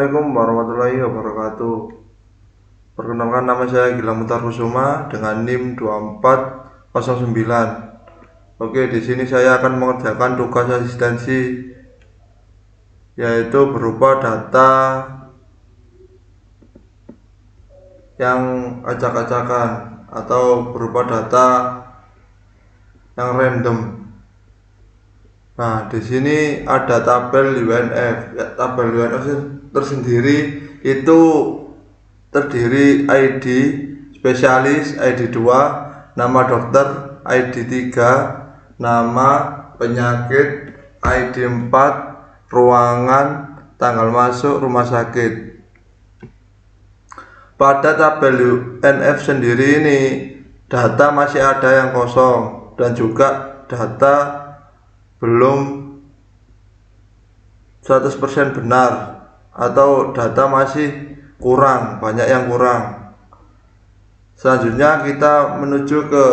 Assalamualaikum warahmatullahi wabarakatuh. Perkenalkan, nama saya Gilang Mutar Kusuma dengan NIM 2409. Oke, di sini saya akan mengerjakan tugas asistensi, yaitu berupa data yang acak-acakan atau berupa data yang random. Nah, di sini ada tabel UNF. Tabel UNF tersendiri itu terdiri ID spesialis, ID 2, nama dokter, ID 3, nama penyakit, ID 4, ruangan, tanggal masuk rumah sakit. Pada tabel UNF sendiri ini data masih ada yang kosong dan juga data belum 100% benar atau data masih kurang, banyak yang kurang. Selanjutnya kita menuju ke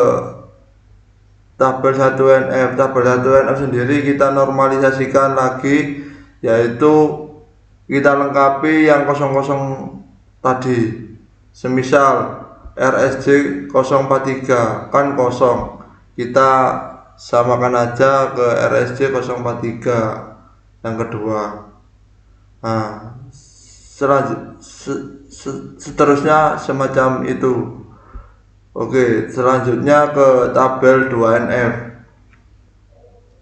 tabel 1NF. Tabel 1NF sendiri kita normalisasikan lagi, yaitu kita lengkapi yang kosong-kosong tadi. Semisal RSJ 043 kan kosong, kita samakan aja ke RSJ 043 yang kedua. Nah, seterusnya semacam itu. Oke, selanjutnya ke tabel 2NF.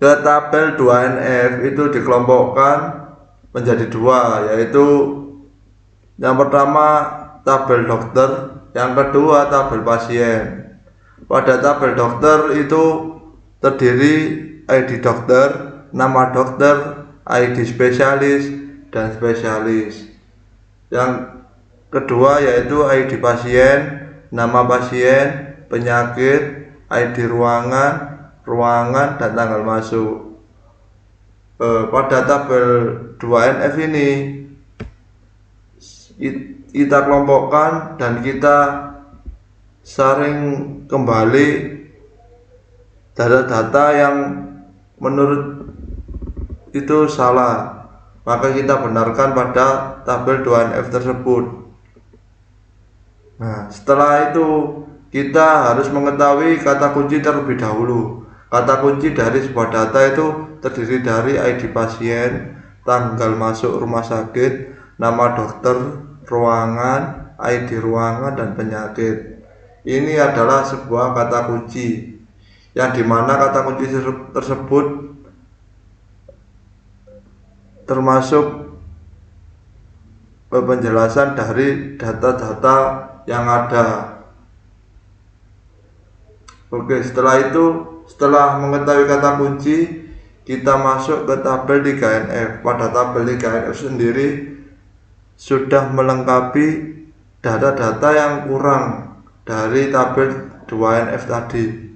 Ke tabel 2NF itu dikelompokkan menjadi dua, yaitu yang pertama tabel dokter, yang kedua tabel pasien. Pada tabel dokter itu terdiri ID dokter, nama dokter, ID spesialis, dan spesialis. Yang kedua yaitu ID pasien, nama pasien, penyakit, ID ruangan, dan tanggal masuk. Pada tabel 2NF ini kita kelompokkan dan kita saring kembali data-data yang menurut itu salah, maka kita benarkan pada tabel 2NF tersebut. Nah, setelah itu kita harus mengetahui kata kunci terlebih dahulu. Kata kunci dari sebuah data itu terdiri dari ID pasien, tanggal masuk rumah sakit, nama dokter, ruangan, ID ruangan, dan penyakit. Ini adalah sebuah kata kunci, yang dimana kata kunci tersebut termasuk penjelasan dari data-data yang ada. Oke, setelah mengetahui kata kunci, kita masuk ke tabel 3NF. Pada tabel 3NF sendiri sudah melengkapi data-data yang kurang dari tabel 2NF tadi.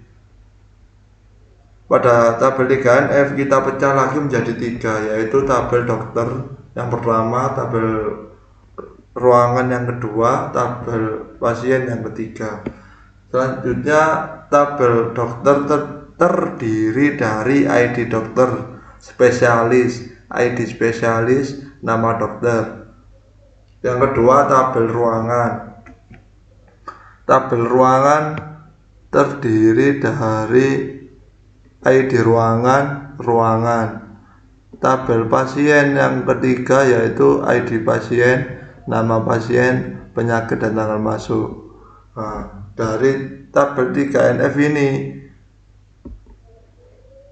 Pada tabel 3NF kita pecah lagi menjadi 3, yaitu tabel dokter yang pertama, tabel ruangan yang kedua, tabel pasien yang ketiga. Selanjutnya tabel dokter terdiri dari ID dokter, spesialis, ID spesialis, nama dokter. Yang kedua tabel ruangan. Tabel ruangan terdiri dari ID ruangan. Tabel pasien yang ketiga yaitu ID pasien, nama pasien, penyakit, dan tanggal masuk. Nah, dari tabel 3NF ini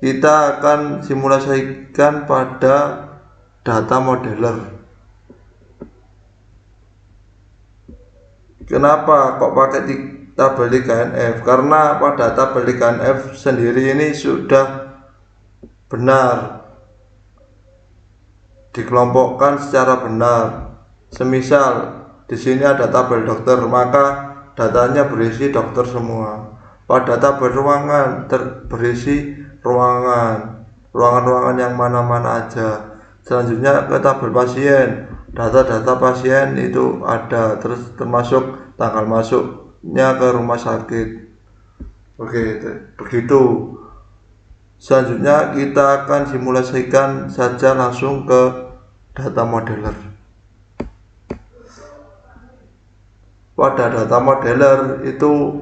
kita akan simulasikan pada data modeler. Kenapa kok pakai tabel 3NF? Karena pada tabel 3NF sendiri ini sudah benar dikelompokkan secara benar. Semisal di sini ada tabel dokter, maka datanya berisi dokter semua. Pada tabel ruangan berisi ruangan yang mana-mana aja. Selanjutnya ke tabel pasien, data-data pasien itu ada, termasuk tanggal masuknya ke rumah sakit. Oke, begitu. Selanjutnya kita akan simulasikan saja langsung ke data modeler. pada data modeler itu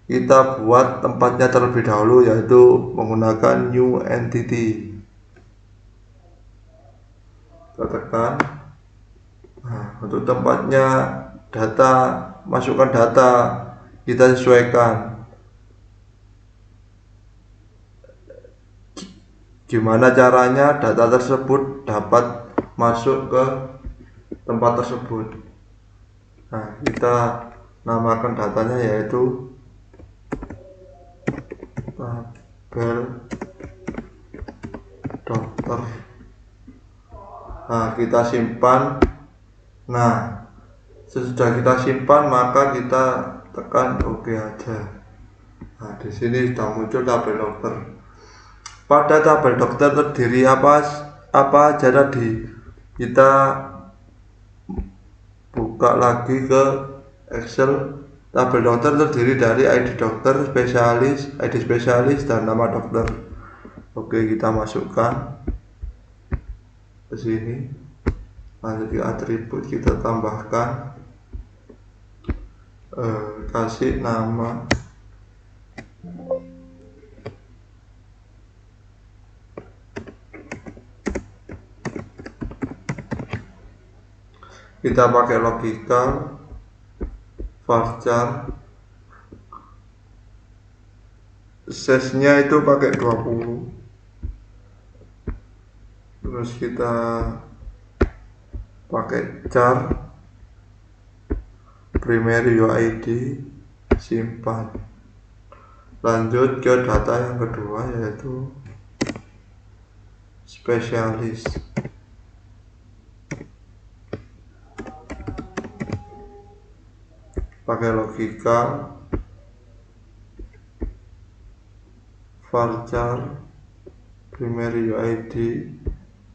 kita buat tempatnya terlebih dahulu, yaitu menggunakan new entity. Kita tekan. Nah, untuk tempatnya data, masukkan data, kita sesuaikan. Gimana caranya data tersebut dapat masuk ke tempat tersebut? Nah, kita namakan datanya yaitu tabel dokter. Nah, kita simpan. Nah, sesudah kita simpan maka kita tekan OK aja. Nah, di sini sudah muncul tabel dokter. Pada tabel dokter terdiri apa aja tadi? Kita buka lagi ke Excel. Tabel dokter terdiri dari ID dokter, spesialis, ID spesialis, dan nama dokter. Oke, kita masukkan ke sini. Lanjut ke atribut, kita tambahkan, kasih nama kita pakai logical varchar, size-nya itu pakai 20, terus kita pakai char primary UID, simpan. Lanjut ke data yang kedua yaitu spesialis. Pakai logika varchar primary UID,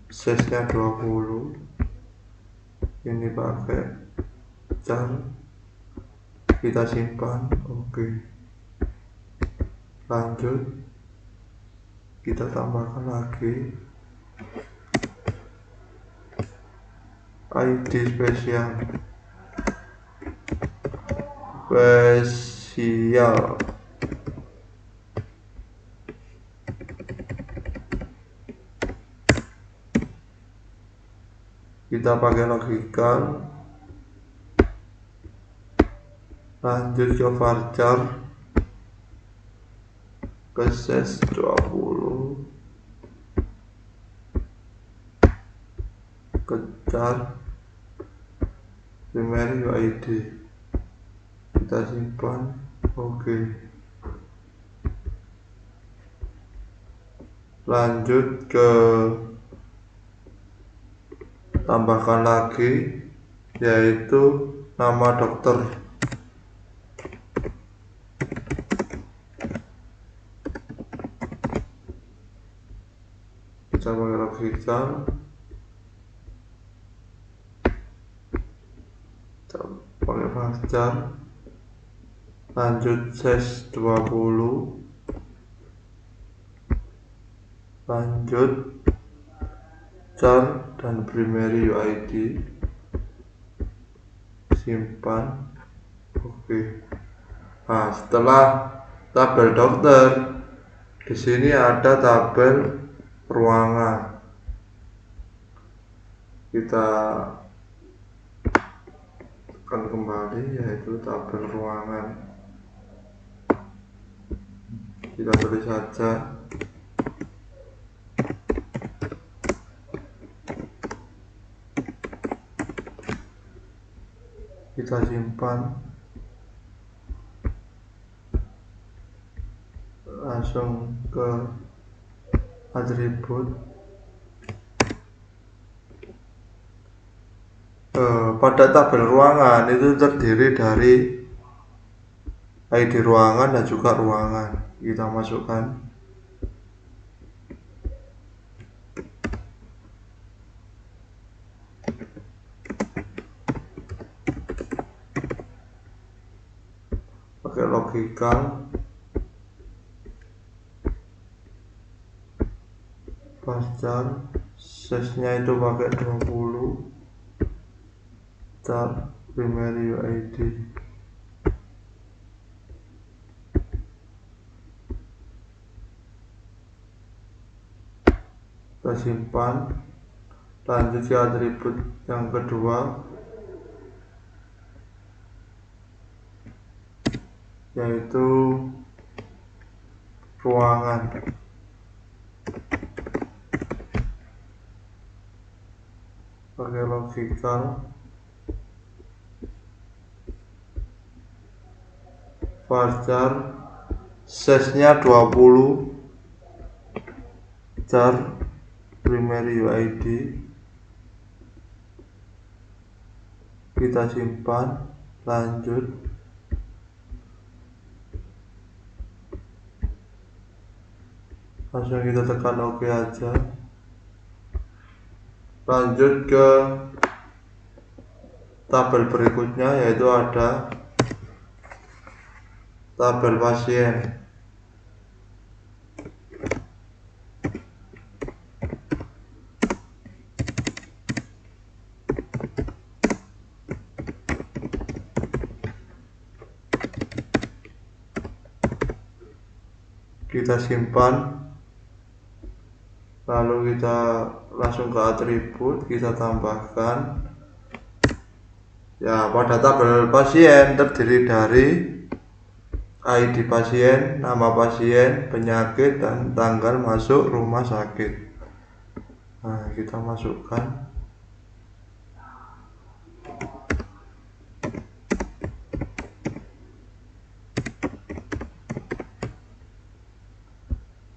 size-nya 20. Ini pakai char, kita simpan. Oke. Lanjut, kita tambahkan lagi ID spesial. Kita pakai logical. Lanjut ke varchar, ke size 20, ke char primary UID, kita simpan. Oke. Lanjut ke tambahkan lagi yaitu nama dokter. Kita pakai logical, kita pakai varchar. Lanjut size 20, lanjut char dan primary UID, simpan. Oke. Nah, setelah tabel dokter, di sini ada tabel ruangan. Kita tekan kembali yaitu tabel ruangan. Kita tulis saja kita simpan. Langsung ke atribut. Pada tabel ruangan itu terdiri dari ID ruangan dan juga ruangan. Kita masukkan. Pakai logical, varchar, size-nya itu pakai 20, char primary UID. Kita simpan, lanjut ke atribut yang kedua, yaitu ruangan. Pakai logical, varchar size-nya 20, char primary UID. Kita simpan, lanjut, langsung kita tekan OK aja. Lanjut ke tabel berikutnya, yaitu ada tabel pasien. Kita simpan, lalu kita langsung ke atribut, kita tambahkan. Ya, pada tabel pasien terdiri dari ID pasien, nama pasien, penyakit, dan tanggal masuk rumah sakit. Nah, kita masukkan.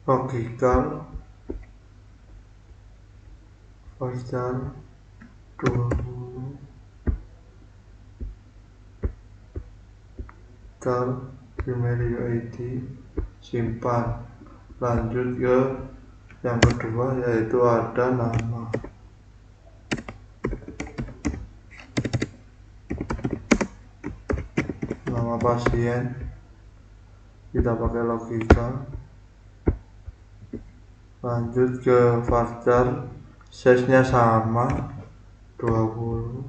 Logical, varchar 20, char primary UID, simpan. Lanjut ke yang kedua, yaitu ada nama. Nama pasien, kita pakai logika. Lanjut ke varchar, size-nya sama 20,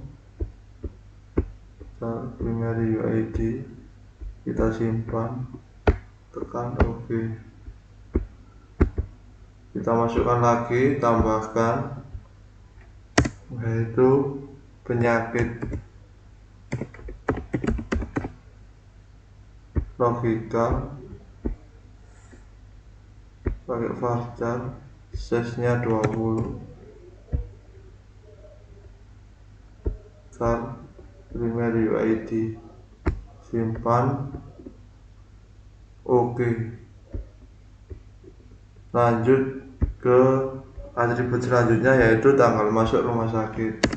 char primary UID, kita simpan, tekan OK. Kita masukkan lagi, tambahkan, yaitu penyakit. Logika, pakai varchar, size-nya 20, char primary UID, simpan, OK. Lanjut ke atribut selanjutnya, yaitu tanggal masuk rumah sakit.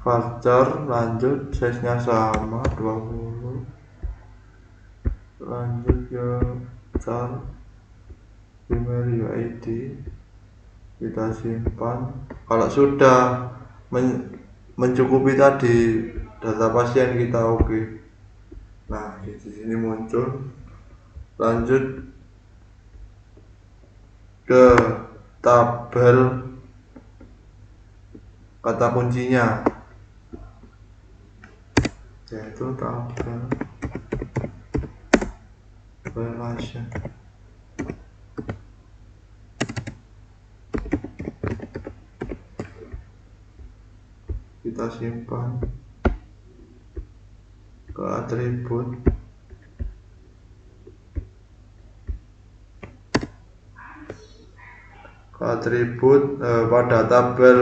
Varchar, lanjut, size-nya sama 20. Lanjut ke char primary UID, kita simpan. Kalau sudah mencukupi tadi data pasien, kita OK. Nah, di sini muncul. Lanjut ke tabel kata kuncinya, yaitu tabel relation. Kita simpan ke atribut. Pada tabel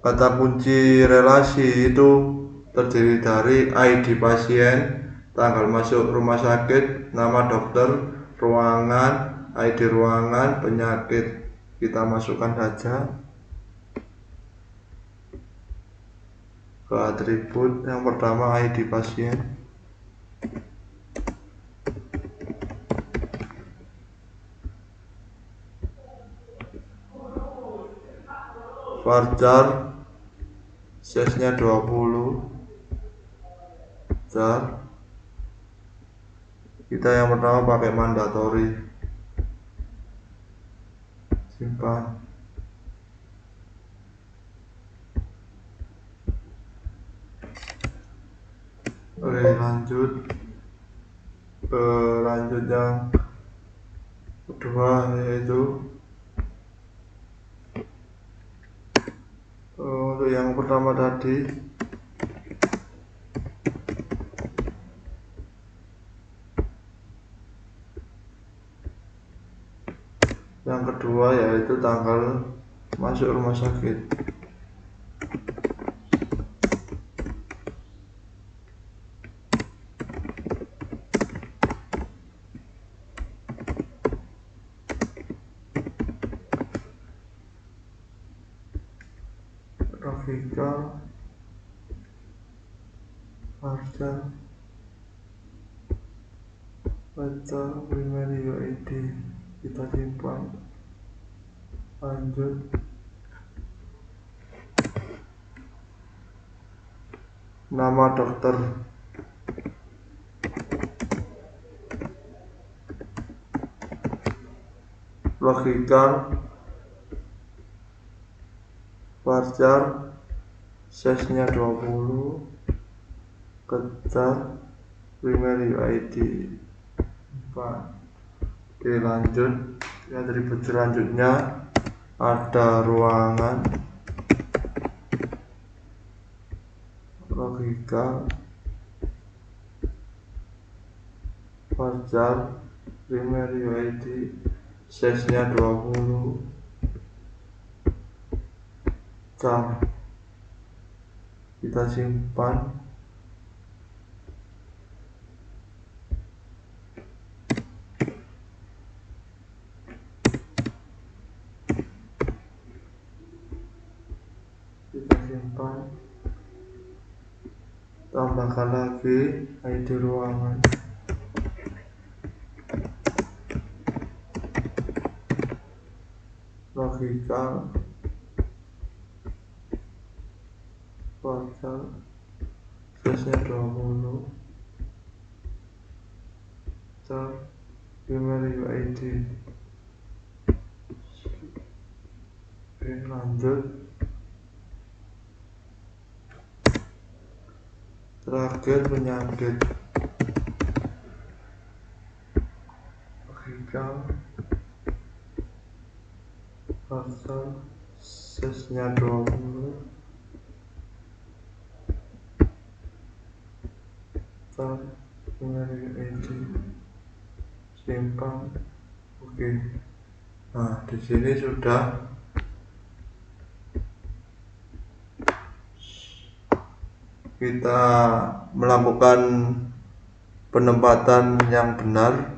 kata kunci relasi itu terdiri dari ID pasien, tanggal masuk rumah sakit, nama dokter, ruangan, ID ruangan, penyakit. Kita masukkan saja ke atribut. Yang pertama ID pasien. varchar size-nya 20. Varchar kita yang pertama pakai mandatory, simpan. Oke, lanjut yang kedua, yaitu untuk yang pertama tadi yang kedua yaitu tanggal masuk rumah sakit. Grafika, varchar, primary UID, kita simpan. Lanjut nama dokter, logika, varchar size-nya 20, kejar, primary UID 4. Oke, lanjut ya. Dari selanjutnya ada ruangan, logika, varchar, primary UID size-nya 20, car, kita simpan. Tambahkan lagi ID ruangan, logika, varchar size-nya 20, car, primary UID. Oke, lanjut. Terakhir penyakit, logika, varchar size-nya 20, car, primary UID, simpan. Oke. Nah, di sini sudah kita melakukan penempatan yang benar.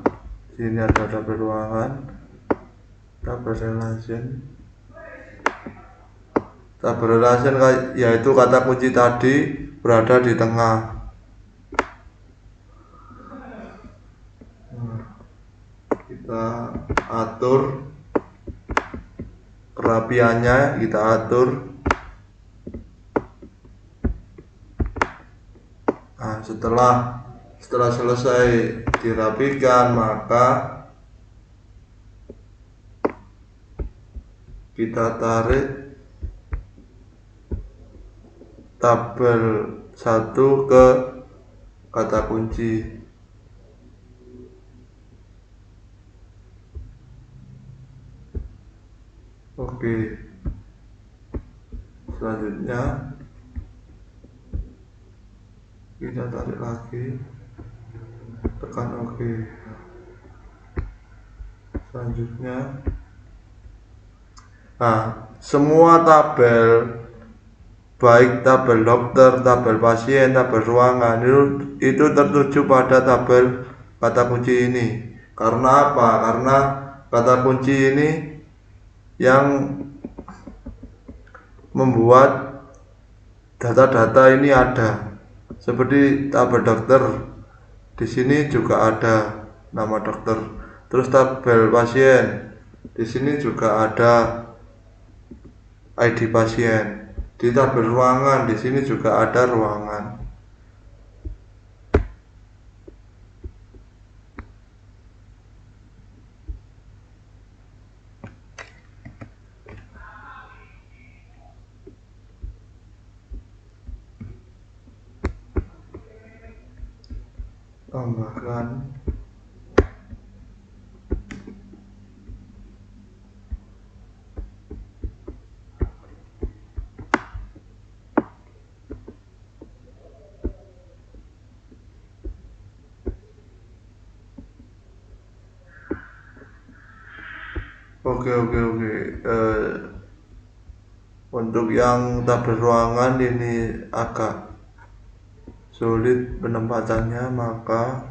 Di sini ada tabel ruangan, tabel relation, yaitu kata kunci tadi berada di tengah. Kita atur kerapiannya, kita atur. Nah, setelah selesai dirapikan, maka kita tarik tabel 1 ke kata kunci. Oke, selanjutnya kita tarik lagi, tekan OK. Selanjutnya, nah, semua tabel, baik tabel dokter, tabel pasien, tabel ruangan, itu tertuju pada tabel kata kunci ini. Karena apa? Karena kata kunci ini yang membuat data-data ini ada. Seperti tabel dokter, di sini juga ada nama dokter. Terus tabel pasien, di sini juga ada ID pasien. Di tabel ruangan di sini juga ada ruangan. Tambahkan Oke. Untuk yang tabel ruangan ini agak sulit penempatannya, maka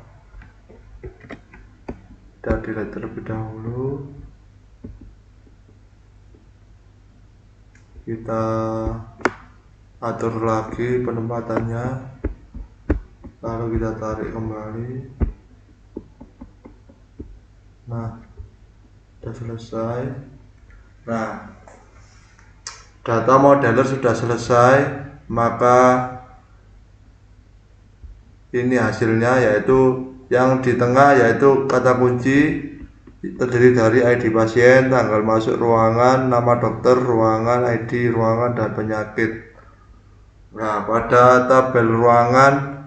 kita delete terlebih dahulu. Kita atur lagi penempatannya, lalu kita tarik kembali. Nah, sudah selesai. Nah, data modeler sudah selesai, maka ini hasilnya, yaitu yang di tengah yaitu kata kunci terdiri dari ID pasien, tanggal masuk ruangan, nama dokter, ruangan, ID ruangan, dan penyakit. Nah, pada tabel ruangan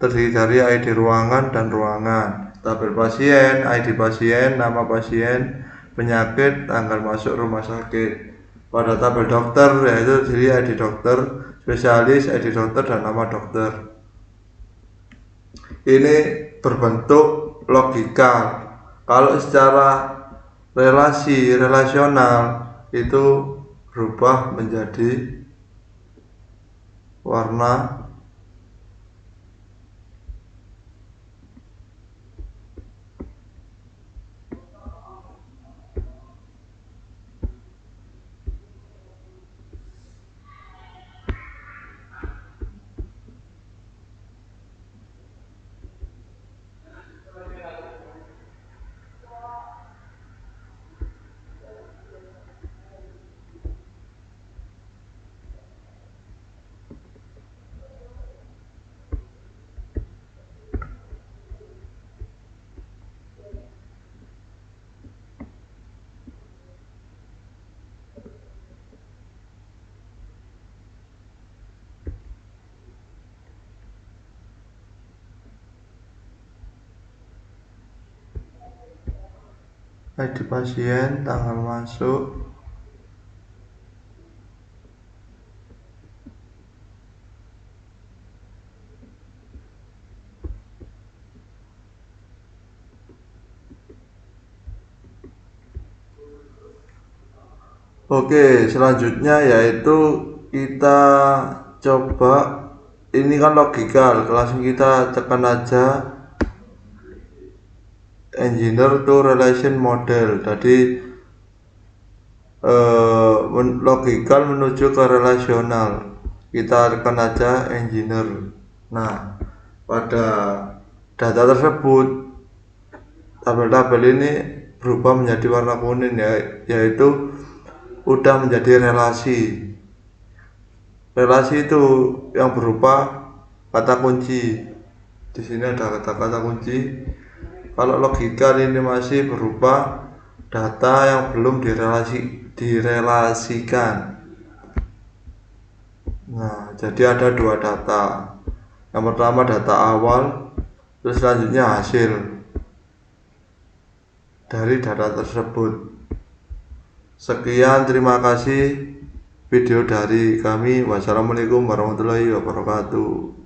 terdiri dari ID ruangan dan ruangan. Tabel pasien, ID pasien, nama pasien, penyakit, tanggal masuk rumah sakit. Pada tabel dokter yaitu terdiri ID dokter, spesialis, ID dokter, dan nama dokter. Ini berbentuk logika. Kalau secara relasional itu berubah menjadi warna ID pasien, tanggal masuk, Oke, selanjutnya yaitu kita coba, ini kan logikal, langsung kita tekan aja engineer to relation model. Tadi logikal menuju ke relasional, kita tekan aja engineer. Nah, pada data tersebut tabel-tabel ini berubah menjadi warna kuning, yaitu udah menjadi relasi. Relasi itu yang berupa kata kunci. Di sini ada kata-kata kunci. Kalau logika ini masih berupa data yang belum direlasikan. Nah, jadi ada dua data. Yang pertama data awal, terus selanjutnya hasil dari data tersebut. Sekian, terima kasih video dari kami. Wassalamualaikum warahmatullahi wabarakatuh.